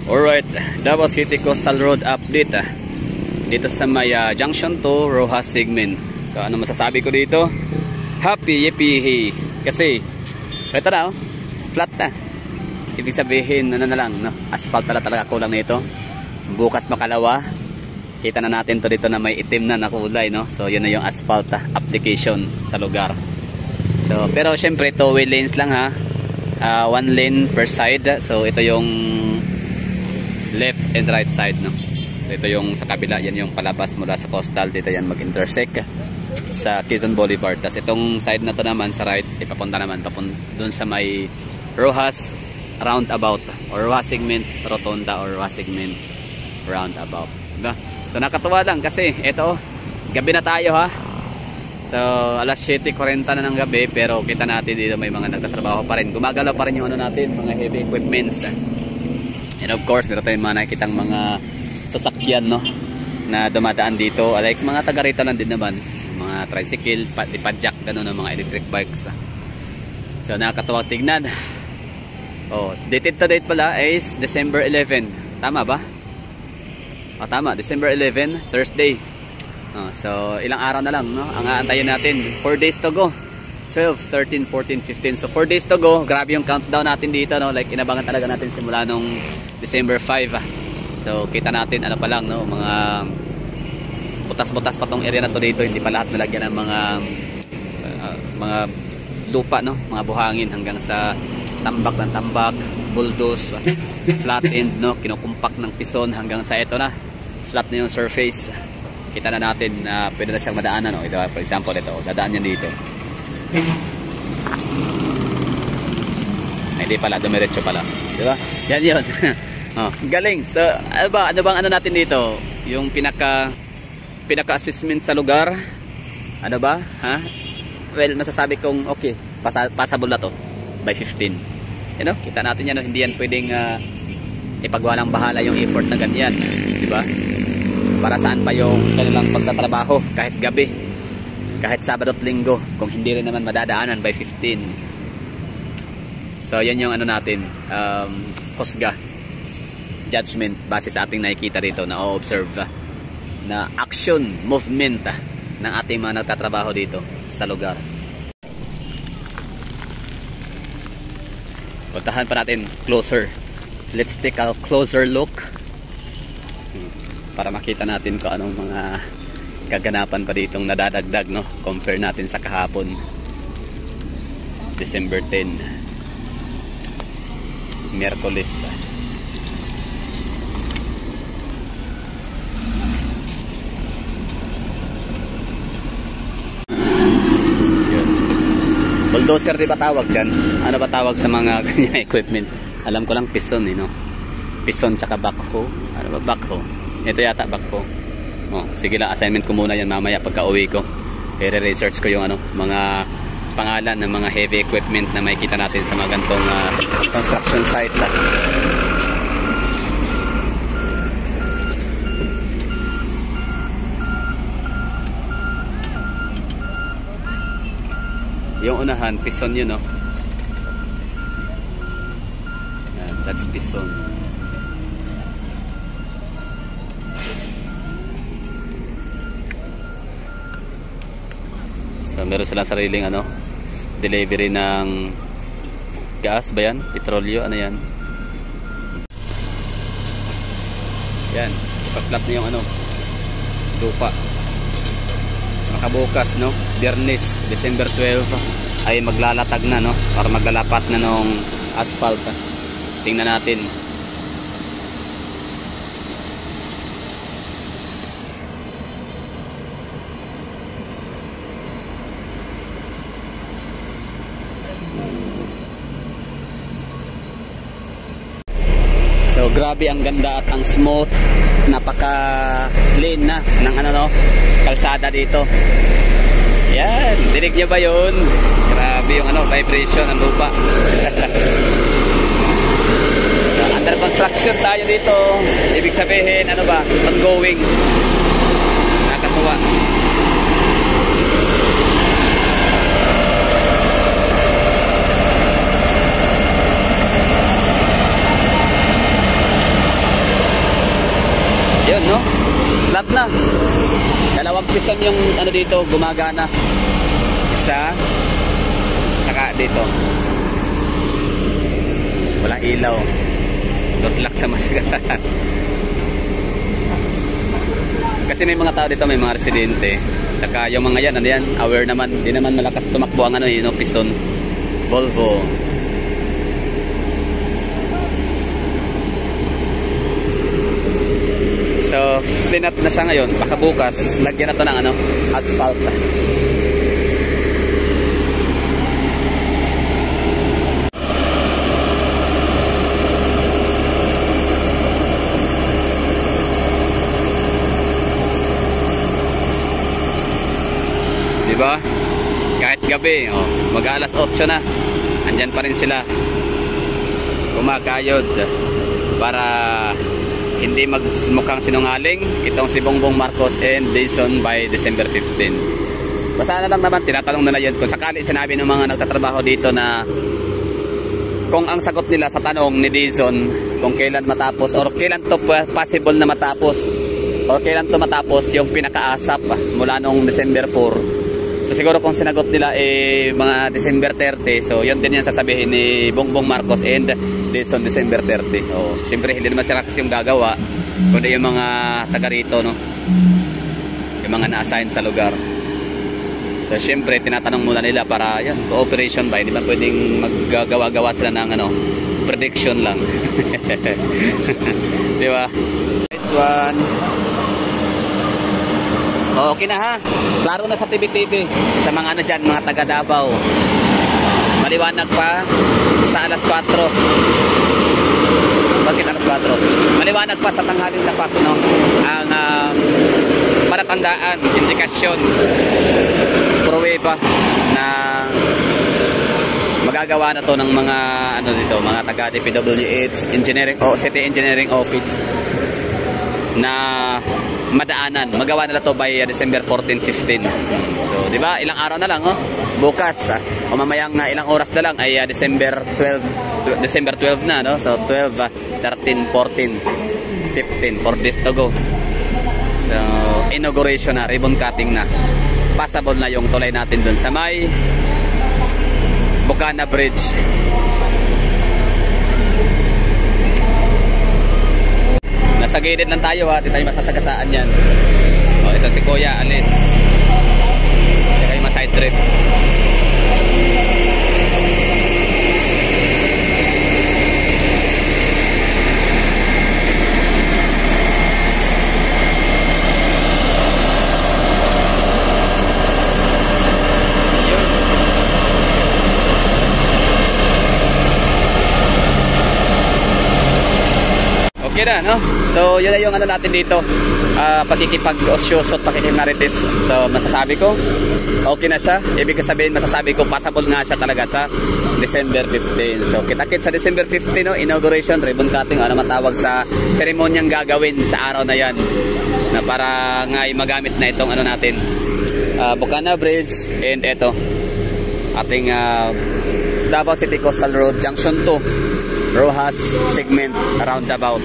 Alright, Davao City Coastal Road update dito sa may Junction 2 Rojas segment. So ano masasabi ko dito? Happy yippee kasi ito na flat na. Ibig sabihin ano na lang no? Asphalt talaga kulang nito. Bukas makalawa kita na natin to dito na may itim na kulay no. So yun na yung asphalt application sa lugar. So pero syempre 2-way lanes lang ha. 1 lane per side. So ito yung left and right side no. So ito yung sa kabila, yan yung palabas mula sa coastal, dito yan mag-intersect sa Quezon Boulevard. Tapos itong side na to naman sa right, ipapunta naman doon sa may Rojas roundabout or Rojas segment rotunda or Rojas segment roundabout. Diba? So nakatuwa lang kasi ito gabi na tayo ha. So alas 7:40 na ng gabi pero kita natin dito may mga nagtatrabaho pa rin. Gumagalaw pa rin yung ano natin, mga heavy equipments. And of course, meron tayong mga nakikitang mga sasakyan no, na dumadaan dito. Like mga taga rito lang din naman. Mga tricycle, padjak, gano'n, mga electric bikes. So nakakatuwa tignan. Oh, dated to date pala is December 11. Tama ba? Oh, tama, December 11, Thursday. Oh, so ilang araw na lang no, ang aantayin natin. 4 days to go. 12, 13, 14, 15. So 4 days to go. Grabe yung countdown natin dito no. Like inabangan talaga natin simula nung December 5. So kita natin ano pa lang no, mga butas-butas pa tong area na to dito. Hindi pa lahat nalagyan ng mga lupa no, mga buhangin hanggang sa tambak ng tambak, bulldoze, flat end no, kinukumpak ng pison hanggang sa ito na. Flat na yung surface. Kita na natin na pwede na siyang madaanan no. Ito for example ito, dadaan yan dito. Ay, hindi pala, dumiretso pala. Diba? Yan yun. Oh, galing. So, ano bang natin dito? Yung pinaka-assessment sa lugar. Ano ba? Ha? Well, masasabi kong okay, passable na to by 15. You know, kita natin yan. No? Hindi yan pwedeng ipagwalang bahala yung effort na ganyan. Diba? Para saan pa yung kanilang pagtatrabaho kahit gabi. Kahit Sabado at Linggo, kung hindi rin naman madadaanan by 15. So yan yung ano natin, husga, judgment base sa ating nakikita dito na o-observe na action, movement ng ating mga nagtatrabaho dito sa lugar. Puntahan pa natin closer. Let's take a closer look para makita natin kung anong mga kaganapan pa ditong nadadagdag no, compare natin sa kahapon December 10 Miyerkules. Bulldozer di ba tawag dyan? Ano ba tawag sa mga ganyan equipment? Alam ko lang pison no? Pison tsaka backhoe. Ano ba backhoe? Ito yata backhoe. Oh, sige lang, assignment ko muna yan mamaya pagka uwi ko. I-research ko yung ano, mga pangalan ng mga heavy equipment na makikita natin sa mga gantong construction site lang. Yung unahan, pison yun no. That's pison. So meron silang sariling ano, delivery ng gas ba yan? Petrolyo, ano yan? Yan, ipa-flat na yung ano, lupa. Makabukas no, Biyernes, December 12 ay maglalatag na no, para maglalapat na nung asphalt. Tingnan natin. So grabe ang ganda at ang smooth, napaka clean na ng ano no, kalsada dito. Yan, dinig niyo ba yun? Grabe yung ano, vibration ng lupa. So, under construction tayo dito. Ibig sabihin ano ba, ongoing. Nakakatuwa. yan, no? Flat na. Dalawang piston yung ano dito, gumagana. Isa, tsaka dito. Wala ilaw. Good luck sa masagasaan. Kasi may mga tao dito, may mga residente. Tsaka yung mga yan, ano yan, aware naman. Di naman malakas tumakbo ang ano, yun, no, piston. Volvo. So, sinat na siya ngayon. Baka bukas, lagyan na to ng ano, asphalt. Diba? Kahit gabi, oh, mag-alas 8 na. Andyan pa rin sila. Kumakayod para hindi magmukhang sinungaling itong si Bongbong Marcos and Dizon by December 15. Basta na lang naman, tinatanong nila yun. Kung sakali sinabi ng mga nagtatrabaho dito na kung ang sagot nila sa tanong ni Dizon kung kailan matapos or kailan to possible na matapos or kailan to matapos yung pinakaasap mula nung December 4. So siguro kung sinagot nila mga December 30, so yun din yung sasabihin ni Bongbong Marcos and Dizon December 30. Oh, siyempre hindi naman sila kasi yung gagawa, kundi yung mga taga rito, no? Yung mga na-assign sa lugar. So siyempre tinatanong muna nila para yan, cooperation ba? Hindi ba pwedeng maggagawa-gawa sila ng ano, prediction lang. Di ba? Nice one. Okay na ha. Klaro na sa TV-TV. Sa mga ano dyan, mga taga Davao. Maliwanag pa sa alas 4. Bakit alas 4? Maliwanag pa sa tanghaling tapat, no? Ang palatandaan, indikasyon, pruweba na magagawa na to ng mga ano dito, mga taga DPWH Engineering o City Engineering Office na madaanan. Magawa nila to by December 14-15. So, di ba? Ilang araw na lang, oh. Bukas, o mamayang ilang oras na lang ay December 12 na, no? So, 12, 13, 14, 15, 4 days to go. So, inauguration na, ribbon cutting na. Passable na yung tulay natin dun sa may Bukana Bridge. Nasa gilid lang tayo ha, di tayo masasagasaan yan. O, ito si Kuya, alis. Di kayo ma-side trip. Okay na, no? So, yun na yung ano natin dito, pakikipag-osyoso at pakikimarites. So, masasabi ko, okay na siya. Ibig sabihin, masasabi ko, passable nga siya talaga sa December 15. So, kita-kit sa December 15, no? Inauguration, ribbon cutting, ano matawag sa seremonyang gagawin sa araw na yan. Na para nga magamit na itong ano natin, Bukana Bridge, and ito, ating Davao City Coastal Road, Junction 2. Rojas segment roundabout.